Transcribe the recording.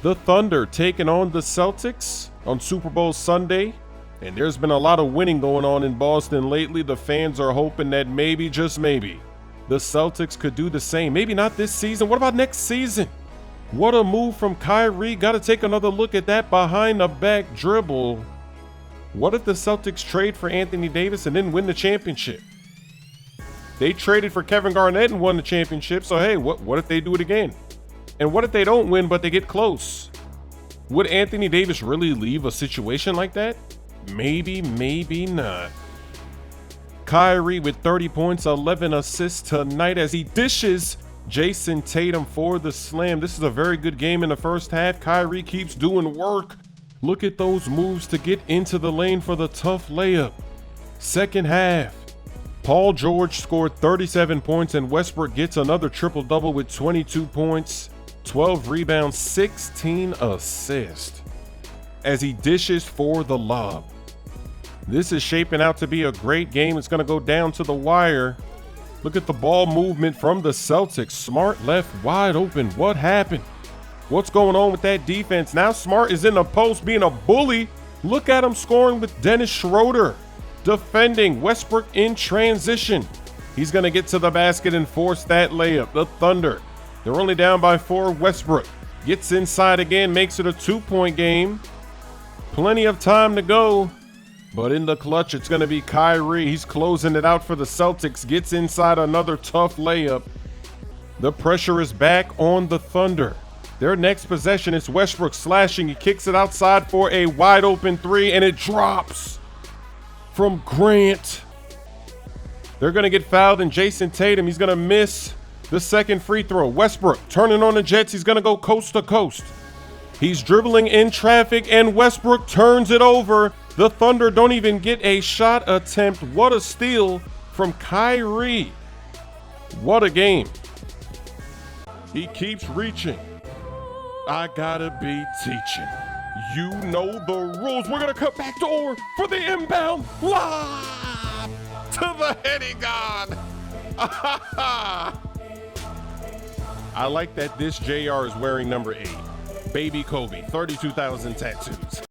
The Thunder taking on the Celtics on Super Bowl Sunday. And there's been a lot of winning going on in Boston lately. The fans are hoping that maybe, just maybe, the Celtics could do the same. Maybe not this season. What about next season? What a move from Kyrie. Got to take another look at that behind the back dribble. What if the Celtics trade for Anthony Davis and then win the championship? They traded for Kevin Garnett and won the championship. So, hey, what if they do it again? And what if they don't win, but they get close? Would Anthony Davis really leave a situation like that? Maybe, maybe not. Kyrie with 30 points, 11 assists tonight as he dishes Jason Tatum for the slam. This is a very good game in the first half. Kyrie keeps doing work. Look at those moves to get into the lane for the tough layup. Second half, Paul George scored 37 points and Westbrook gets another triple-double with 22 points, 12 rebounds, 16 assists as he dishes for the lob. This is shaping out to be a great game. It's going to go down to the wire. Look at the ball movement from the Celtics. Smart left wide open. What happened? What's going on with that defense? Now Smart is in the post being a bully. Look at him scoring with Dennis Schroeder. Defending Westbrook in transition. He's going to get to the basket and force that layup. The Thunder, they're only down by 4. Westbrook gets inside again, makes it a 2-point game. Plenty of time to go. But in the clutch, it's going to be Kyrie. He's closing it out for the Celtics. Gets inside another tough layup. The pressure is back on the Thunder. Their next possession is Westbrook slashing. He kicks it outside for a wide open 3, and it drops from Grant. They're going to get fouled, and Jason Tatum, he's going to miss the second free throw. Westbrook turning on the Jets. He's going to go coast to coast. He's dribbling in traffic, and Westbrook turns it over. The Thunder don't even get a shot attempt. What a steal from Kyrie. What a game. He keeps reaching. I gotta be teaching. You know the rules. We're gonna cut back door for the inbound. Lob to the heading god. I like that this JR is wearing number 8. Baby Kobe, 32,000 tattoos.